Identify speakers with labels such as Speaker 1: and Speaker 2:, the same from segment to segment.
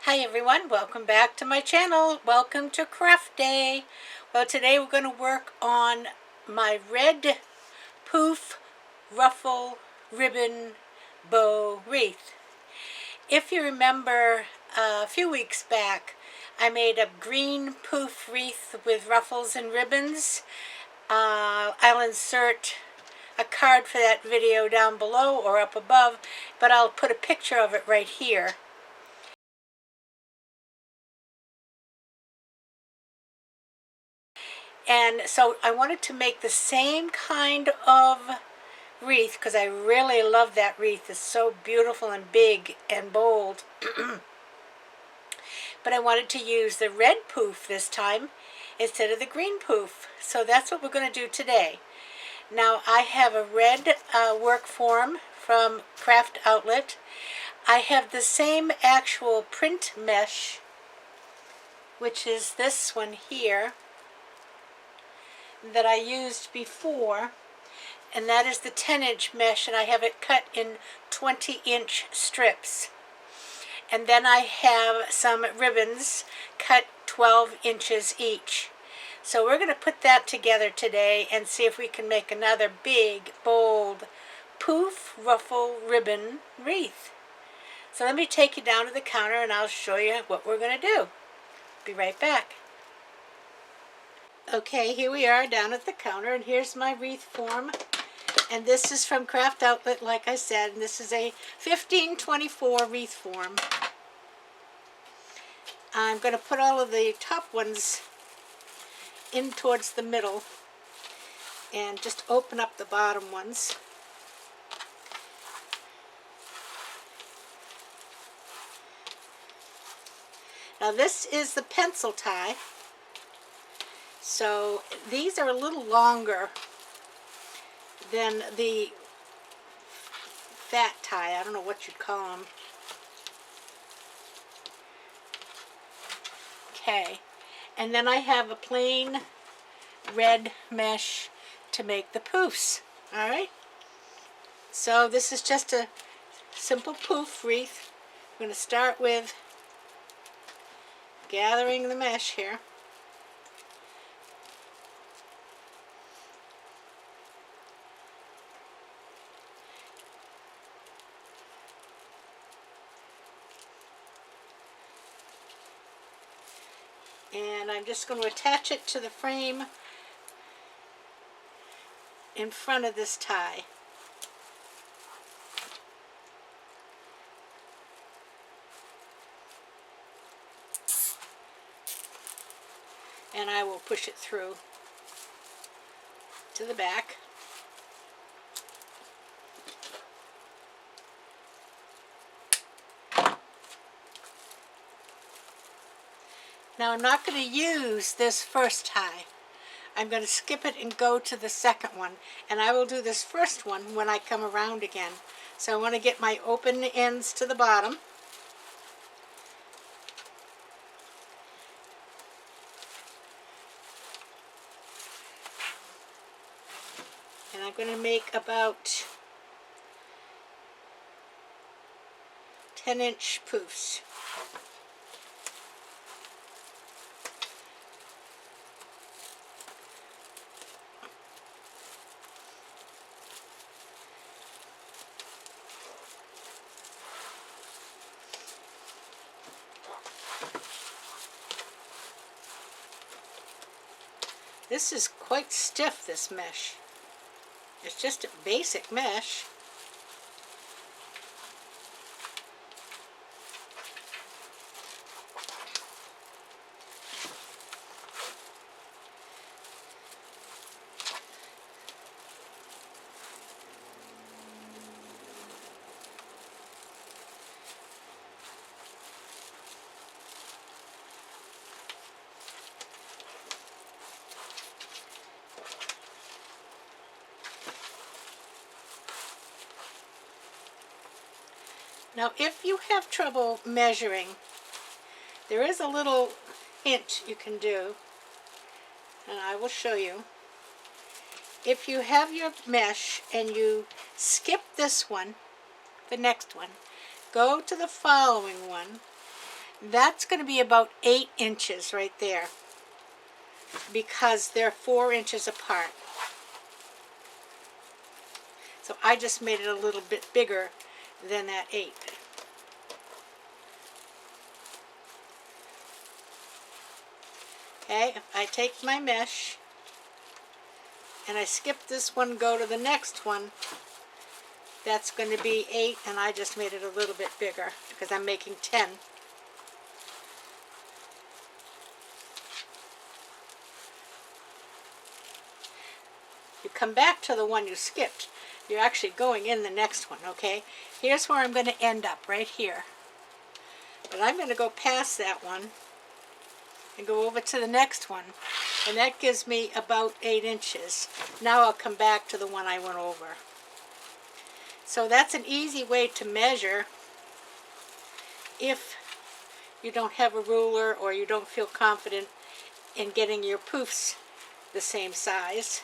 Speaker 1: Hi everyone, welcome back to my channel. Welcome to Craft Day. Well, today we're going to work on my red poof ruffle ribbon bow wreath. If you remember a few weeks back, I made a green poof wreath with ruffles and ribbons. I'll insert a card for that video down below or up above, but I'll put a picture of it right here. And so I wanted to make the same kind of wreath because I really love that wreath. It's so beautiful and big and bold. But I wanted to use the red poof this time instead of the green poof. So that's what we're going to do today. Now I have a red work form from Craftoutlet. I have the same actual print mesh, which is this one here, that I used before, and that is the 10-inch mesh, and I have it cut in 20-inch strips. And then I have some ribbons cut 12 inches each. So we're going to put that together today and see if we can make another big, bold poof ruffle ribbon wreath. So let me take you down to the counter and I'll show you what we're going to do. Be right back. Okay, here we are down at the counter, and here's my wreath form. And this is from Craftoutlet, like I said, and this is a 1524 wreath form. I'm going to put all of the top ones in towards the middle and just open up the bottom ones. Now this is the pencil tie. So these are a little longer than the fat tie. I don't know what you'd call them. Okay, and then I have a plain red mesh to make the poofs. All right, so this is just a simple poof wreath. I'm going to start with gathering the mesh here. And I'm just going to attach it to the frame in front of this tie. And I will push it through to the back. Now I'm not going to use this first tie. I'm going to skip it and go to the second one. And I will do this first one when I come around again. So I want to get my open ends to the bottom. And I'm going to make about 10-inch poofs. This is quite stiff, this mesh. It's just a basic mesh. Now, if you have trouble measuring, there is a little hint you can do, and I will show you. If you have your mesh and you skip this one, the next one, go to the following one, That's going to be about 8 inches right there, because they're 4 inches apart. So I just made it a little bit bigger than that 8. Okay, if I take my mesh and I skip this one, go to the next one, that's going to be 8, and I just made it a little bit bigger because I'm making 10. You come back to the one you skipped. You're actually going in the next one, okay? Here's where I'm going to end up, right here. But I'm going to go past that one and go over to the next one. And that gives me about 8 inches. Now I'll come back to the one I went over. So that's an easy way to measure if you don't have a ruler or you don't feel confident in getting your poofs the same size.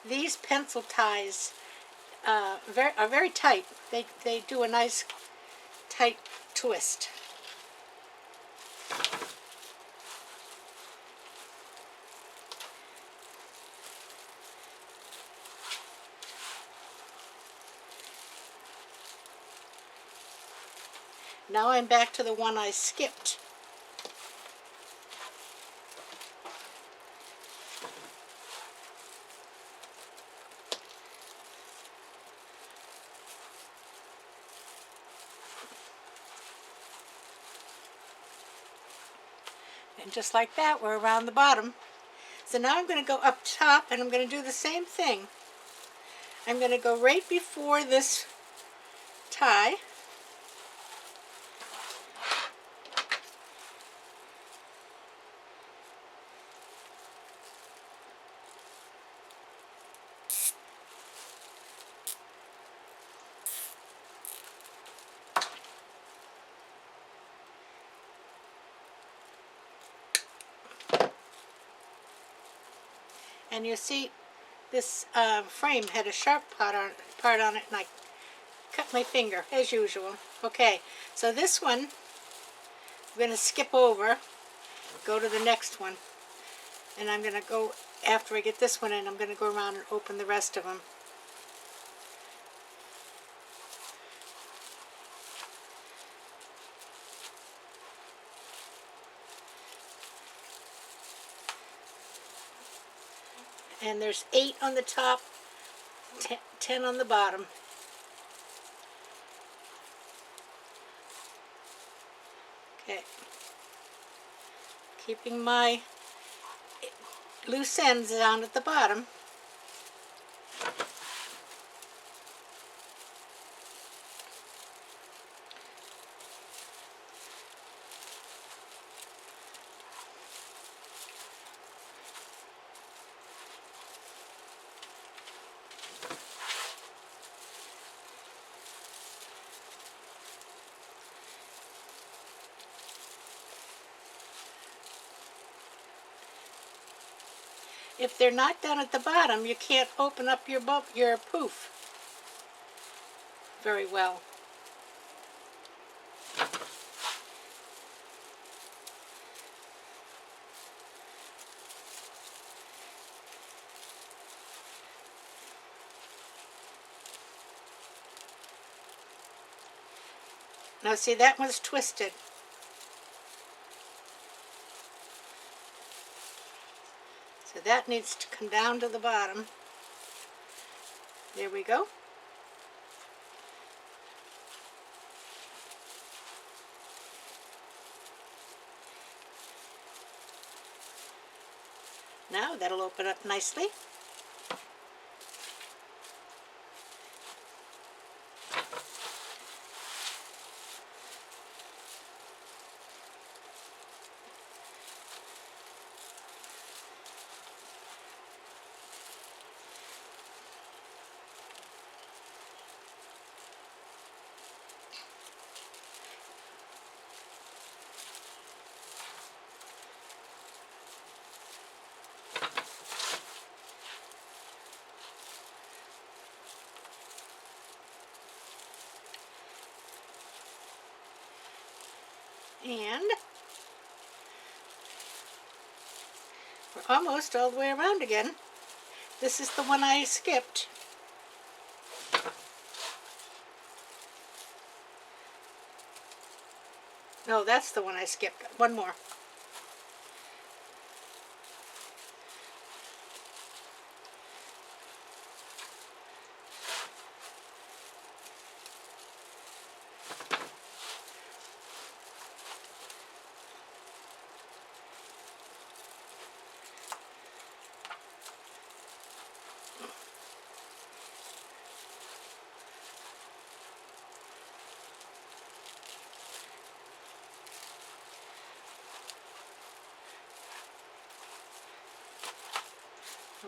Speaker 1: These pencil ties are very tight. They do a nice tight twist. Now I'm back to the one I skipped. And just like that, we're around the bottom. So now I'm going to go up top, and I'm going to do the same thing. I'm going to go right before this tie. And you see, this frame had a sharp part on it, and I cut my finger, as usual. Okay, so this one, I'm going to skip over, go to the next one. And I'm going to go, after I get this one in, I'm going to go around and open the rest of them. And there's 8 on the top, 10 on the bottom. Okay. Keeping my loose ends down at the bottom. If they're not down at the bottom, you can't open up your poof very well. Now see, that one's twisted. So that needs to come down to the bottom. There we go. Now that'll open up nicely. And we're almost all the way around again. This is the one I skipped. No, that's the one I skipped. One more.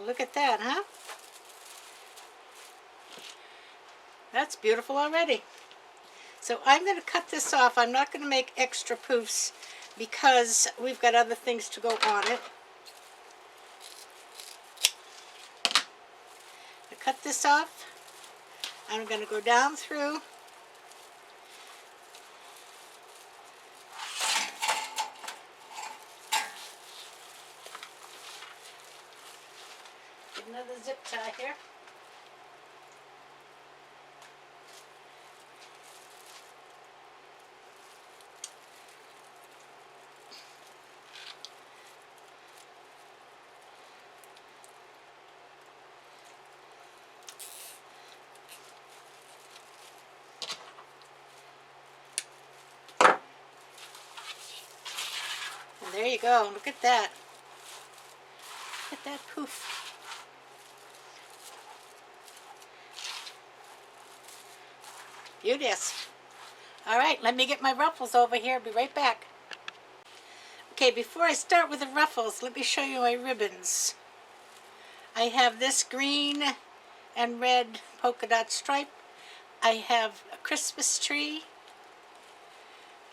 Speaker 1: Look at that, huh? That's beautiful already. So I'm going to cut this off. I'm not going to make extra poofs because we've got other things to go on it. I cut this off. I'm going to go down through. Get another zip tie here. And there you go. Look at that. Look at that poof. Beauteous. All right, let me get my ruffles over here. Be right back. Okay, before I start with the ruffles, let me show you my ribbons. I have this green and red polka dot stripe. I have a Christmas tree.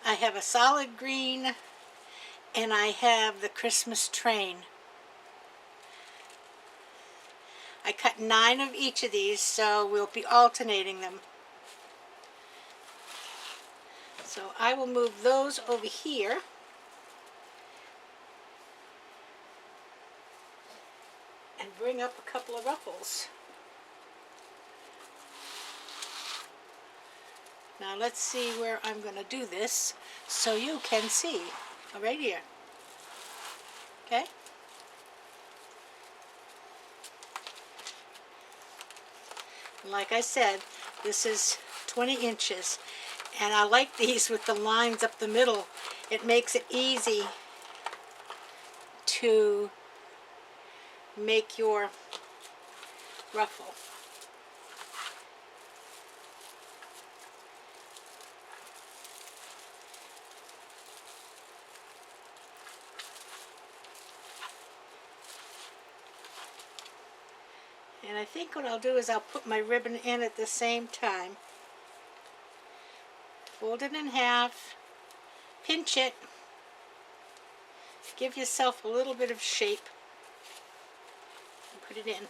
Speaker 1: I have a solid green. And I have the Christmas train. I cut 9 of each of these, so we'll be alternating them. So I will move those over here. And bring up a couple of ruffles. Now let's see where I'm going to do this so you can see. Right here. Okay? Like I said, this is 20 inches. And I like these with the lines up the middle. It makes it easy to make your ruffle. And I think what I'll do is I'll put my ribbon in at the same time. Fold it in half, pinch it, give yourself a little bit of shape, and put it in.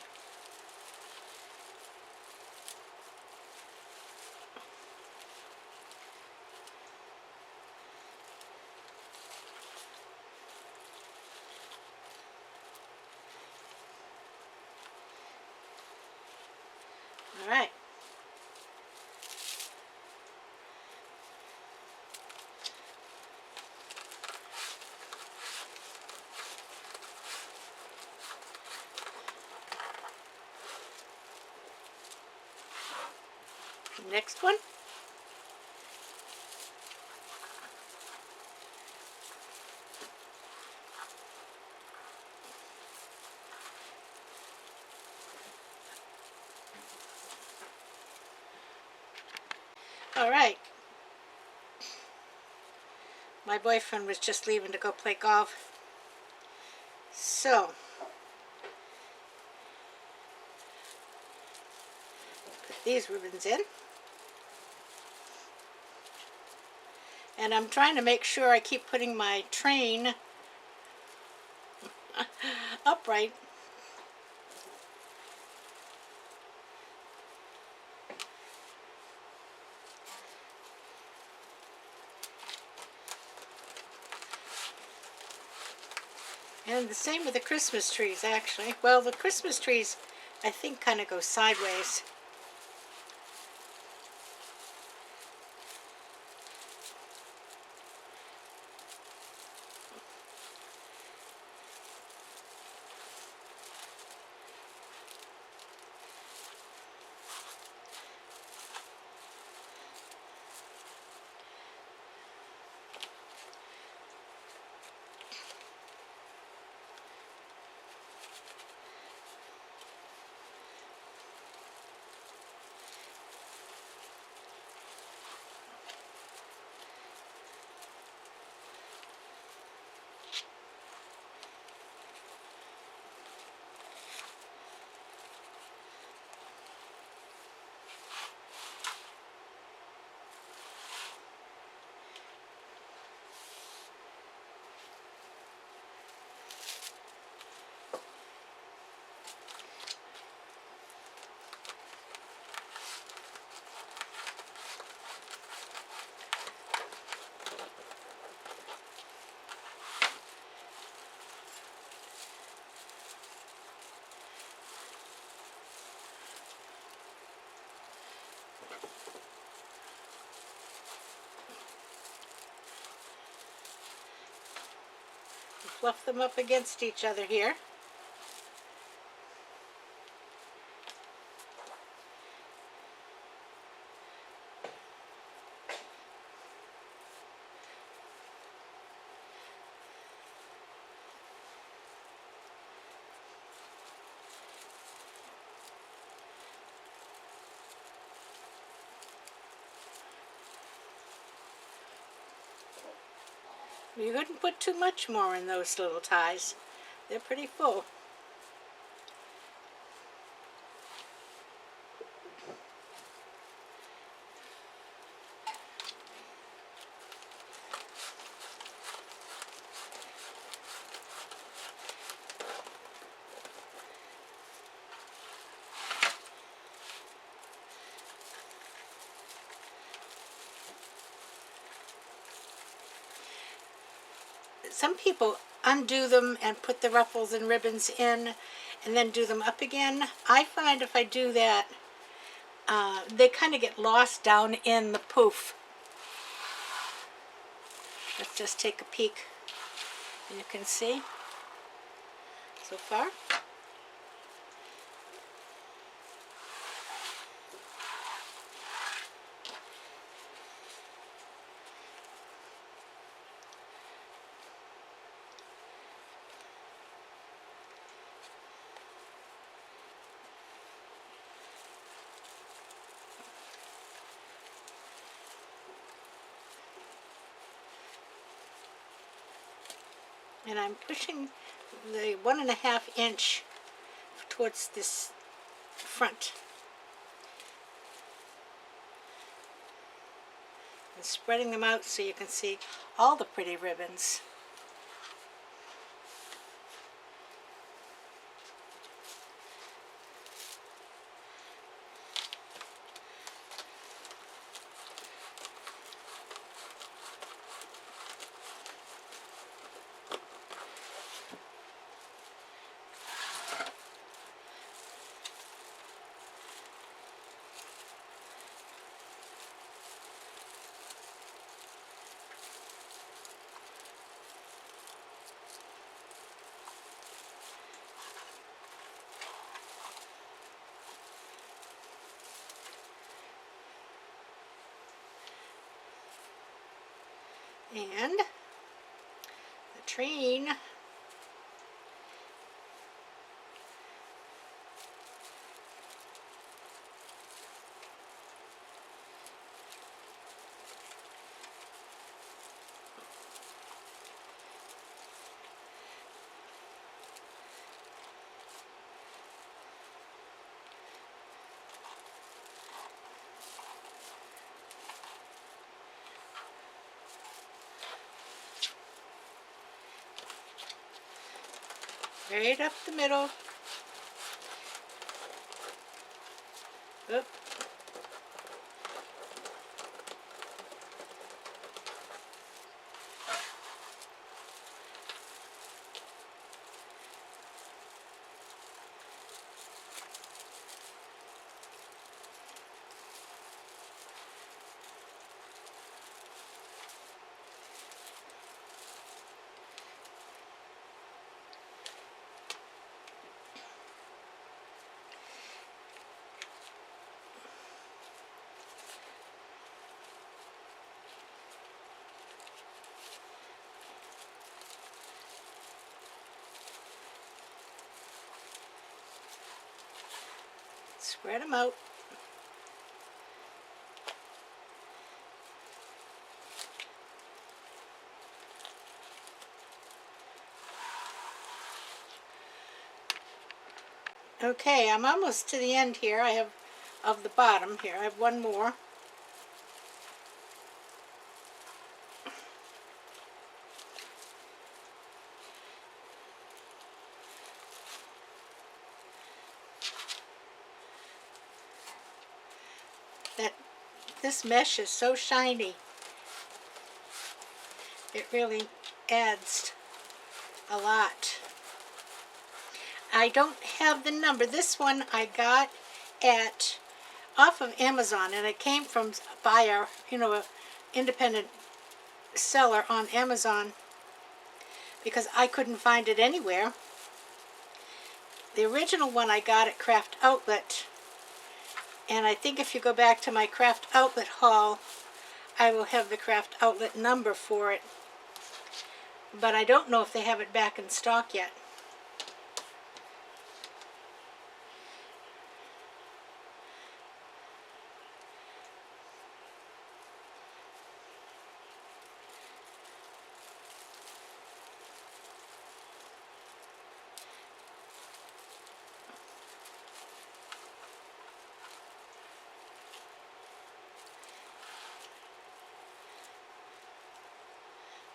Speaker 1: All right. Next one. All right. My boyfriend was just leaving to go play golf. So, put these ribbons in. And I'm trying to make sure I keep putting my train upright. And the same with the Christmas trees, actually. Well, the Christmas trees, I think, kind of go sideways. Fluff them up against each other here. You couldn't put too much more in those little ties. They're pretty full. Some people undo them and put the ruffles and ribbons in and then do them up again. I find if I do that, they kind of get lost down in the poof. Let's just take a peek. You can see so far. And I'm pushing the 1.5 inch towards this front and spreading them out so you can see all the pretty ribbons. And the train right up the middle. Oop. Spread them out. Okay, I'm almost to the end here. I have of the bottom here. I have one more. This mesh is so shiny. It really adds a lot. I don't have the number. This one I got off of Amazon, and it came from a buyer, a independent seller on Amazon, because I couldn't find it anywhere. The original one I got at Craftoutlet, and I think if you go back to my Craftoutlet haul, I will have the Craftoutlet number for it. But I don't know if they have it back in stock yet.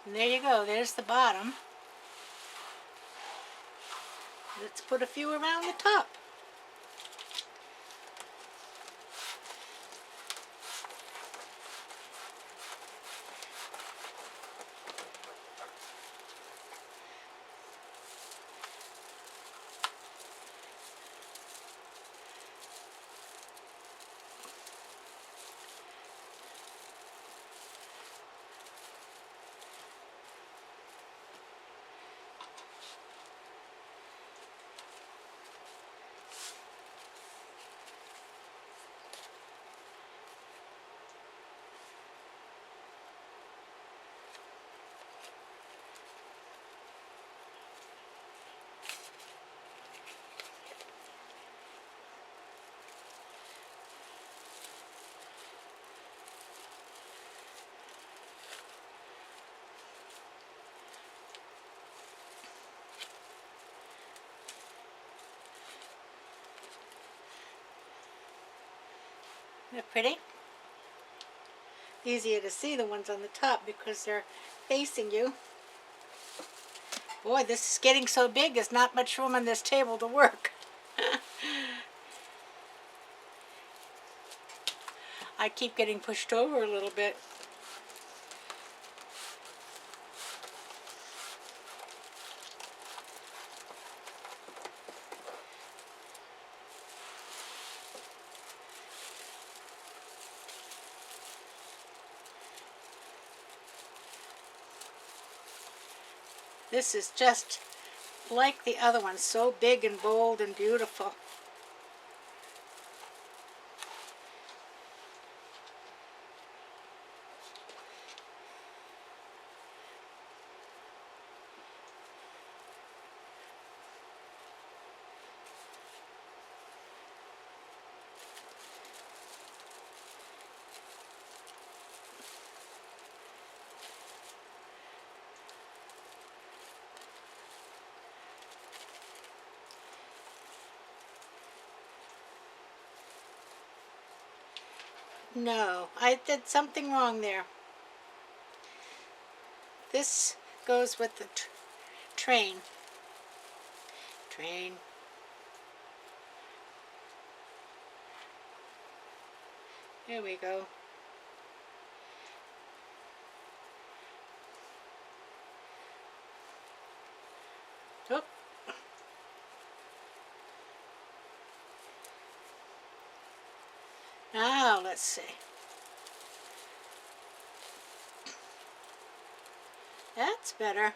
Speaker 1: And there you go, there's the bottom. Let's put a few around the top. They're pretty. Easier to see the ones on the top because they're facing you. Boy, this is getting so big, there's not much room on this table to work. I keep getting pushed over a little bit. This is just like the other one, so big and bold and beautiful. No, I did something wrong there. This goes with the train. Here we go. Oop. Now, let's see. That's better.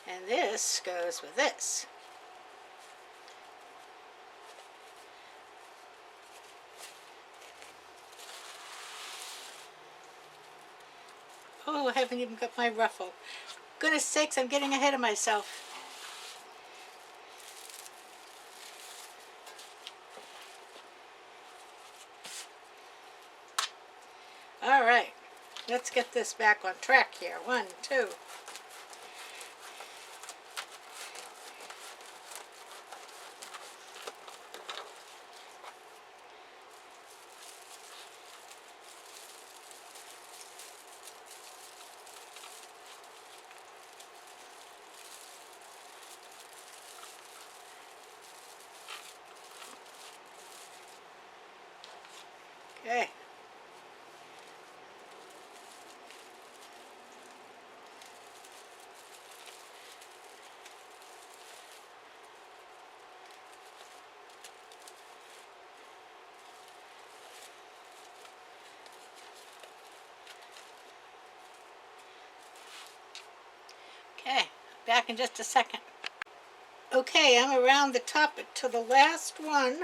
Speaker 1: And this goes with this. Oh, I haven't even got my ruffle. Goodness sakes, I'm getting ahead of myself. All right, let's get this back on track here. 1, 2. Okay. Okay, back in just a second. Okay, I'm around the top to the last one.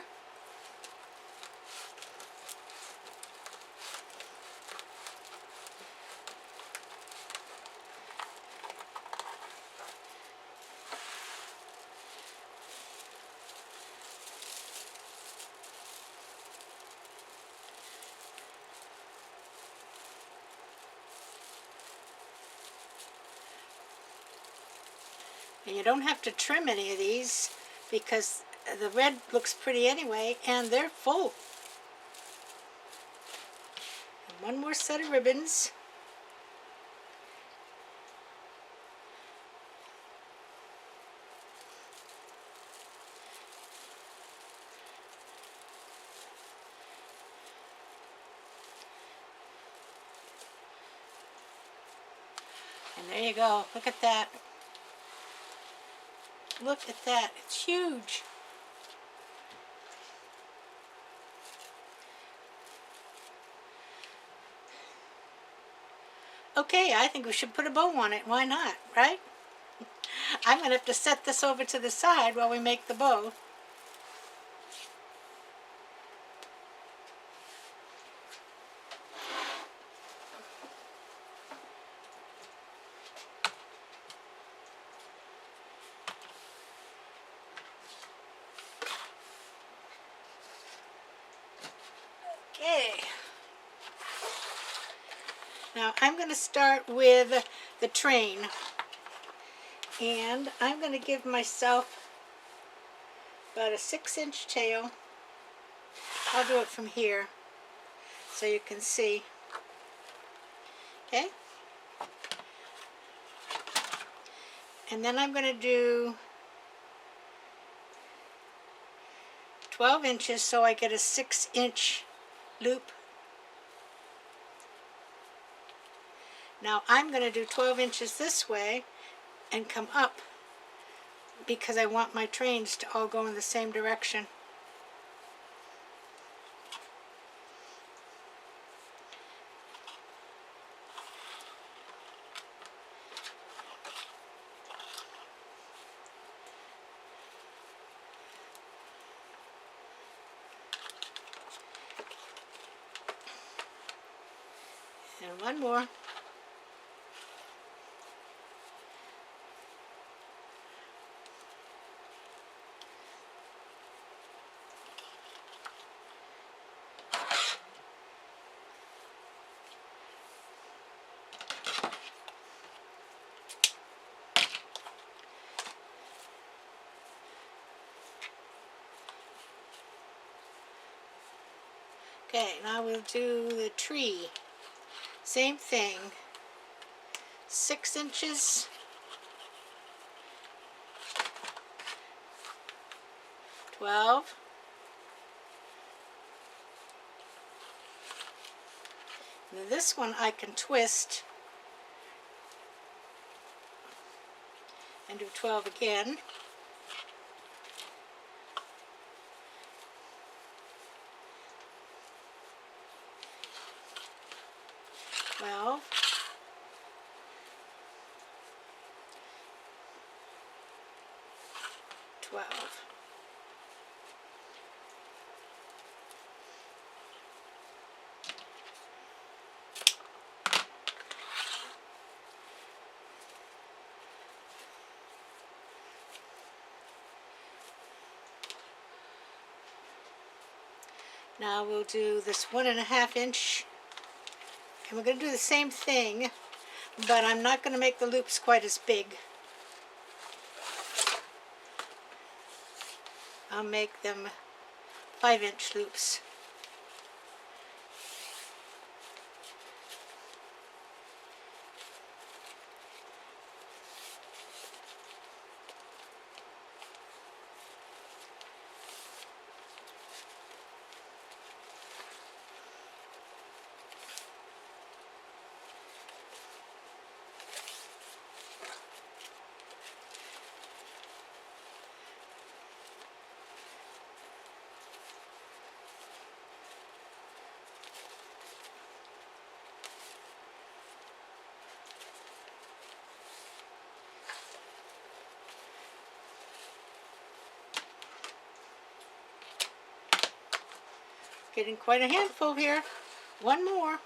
Speaker 1: And you don't have to trim any of these because the red looks pretty anyway, and they're full. And one more set of ribbons. And there you go. Look at that. Look at that. It's huge. Okay, I think we should put a bow on it. Why not, right? I'm going to have to set this over to the side while we make the bow. Okay. Now I'm going to start with the train, and I'm going to give myself about a 6-inch tail. I'll do it from here so you can see. Okay? And then I'm going to do 12 inches so I get a 6-inch loop. Now I'm going to do 12 inches this way and come up because I want my trains to all go in the same direction. And one more. Okay, now we'll do the tree. Same thing. 6 inches. 12. Now this one I can twist and do 12 again. Well, 12. Now we'll do this 1.5 inch, and we're going to do the same thing, but I'm not going to make the loops quite as big. I'll make them 5-inch loops. Getting quite a handful here. One more.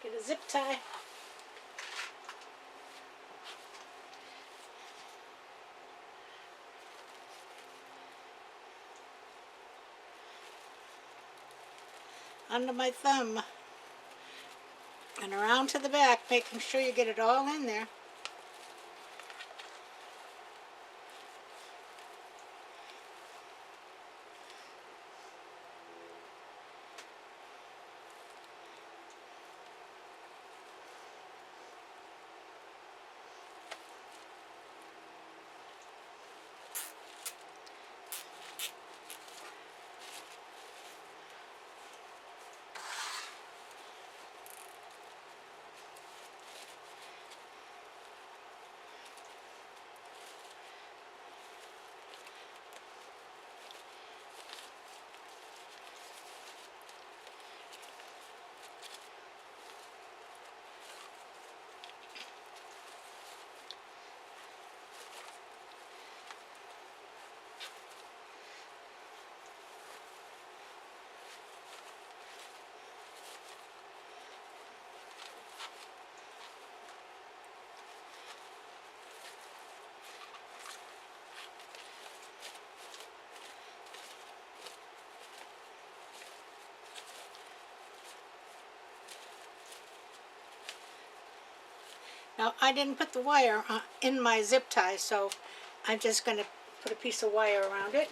Speaker 1: Get a zip tie. Under my thumb and around to the back, making sure you get it all in there. Now, I didn't put the wire in my zip tie, so I'm just going to put a piece of wire around it.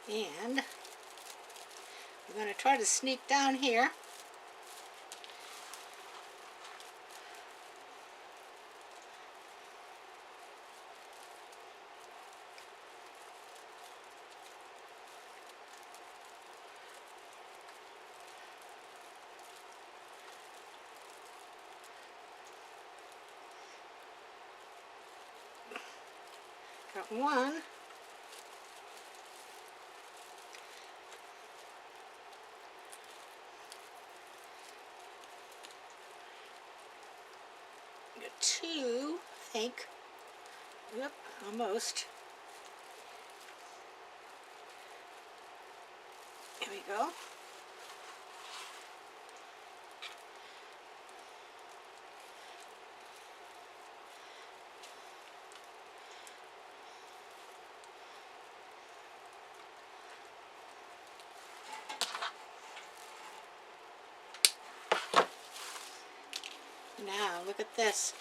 Speaker 1: And we're going to try to sneak down here. Got one. 2, I think. Yep, almost. Here we go. Now, look at this.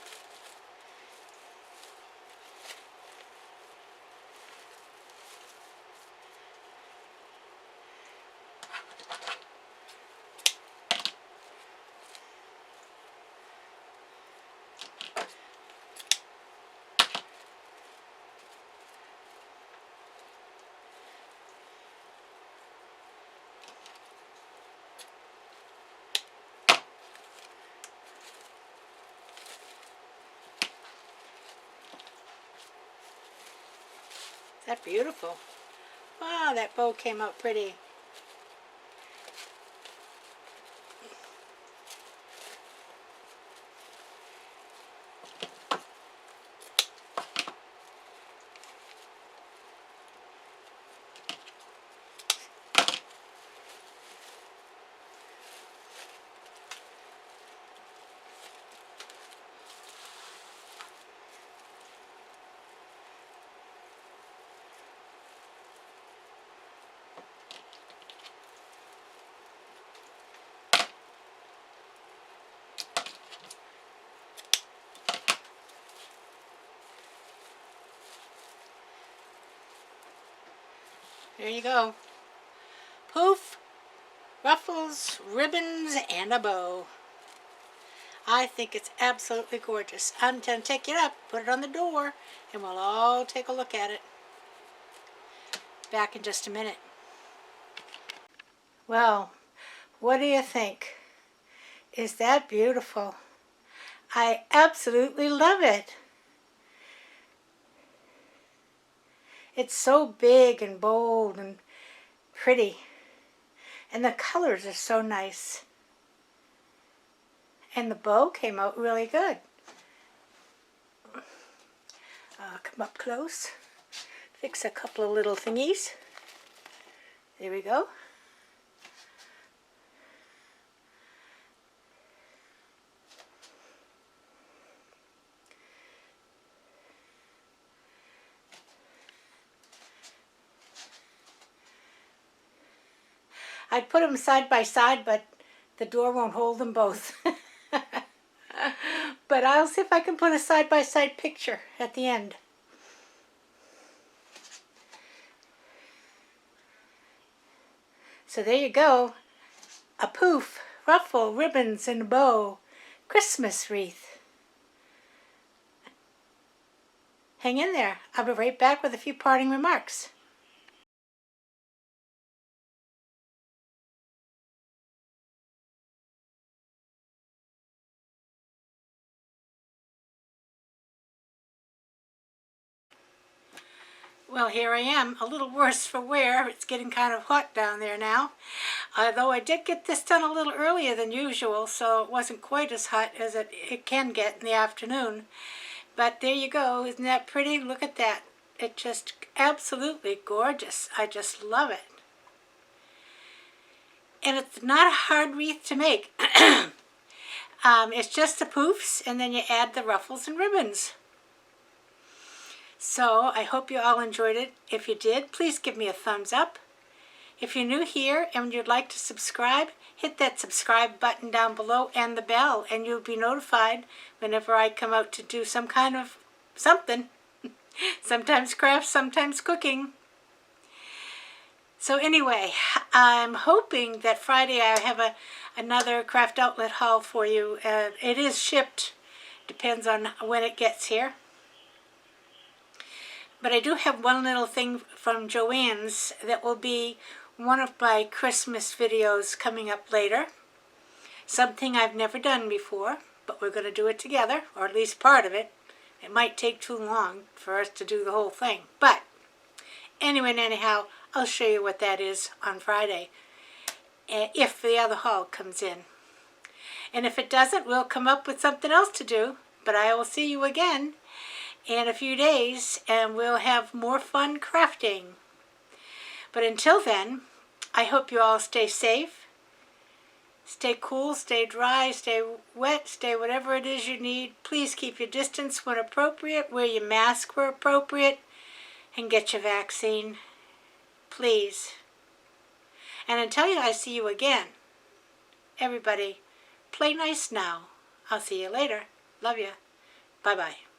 Speaker 1: Is that beautiful? Wow, that bow came out pretty. There you go. Poof, ruffles, ribbons, and a bow. I think it's absolutely gorgeous. I'm going to take it up, put it on the door, and we'll all take a look at it. Back in just a minute. Well, what do you think? Is that beautiful? I absolutely love it. It's so big and bold and pretty. And the colors are so nice. And the bow came out really good. Come up close. Fix a couple of little thingies. There we go. I'd put them side by side, but the door won't hold them both. But I'll see if I can put a side-by-side picture at the end. So there you go. A poof, ruffle, ribbons, and a bow. Christmas wreath. Hang in there. I'll be right back with a few parting remarks. Well, here I am, a little worse for wear. It's getting kind of hot down there now. Though I did get this done a little earlier than usual, so it wasn't quite as hot as it can get in the afternoon. But there you go. Isn't that pretty? Look at that. It's just absolutely gorgeous. I just love it. And it's not a hard wreath to make. It's just the poofs, and then you add the ruffles and ribbons. So I hope you all enjoyed it. If you did, please give me a thumbs up. If you're new here and you'd like to subscribe, hit that subscribe button down below and the bell, and you'll be notified whenever I come out to do some kind of something. Sometimes crafts, sometimes cooking. So anyway, I'm hoping that Friday I have another Craftoutlet haul for you. It is shipped. Depends on when it gets here. But I do have one little thing from Joann's that will be one of my Christmas videos coming up later. Something I've never done before, but we're going to do it together, or at least part of it. It might take too long for us to do the whole thing. But anyway and anyhow, I'll show you what that is on Friday, if the other haul comes in. And if it doesn't, we'll come up with something else to do. But I will see you again in a few days, and we'll have more fun crafting. But until then, I hope you all stay safe, stay cool, stay dry, stay wet, stay whatever it is you need. Please keep your distance when appropriate, wear your mask where appropriate, and get your vaccine. Please. And until I see you again, everybody, play nice now. I'll see you later. Love you. Bye-bye.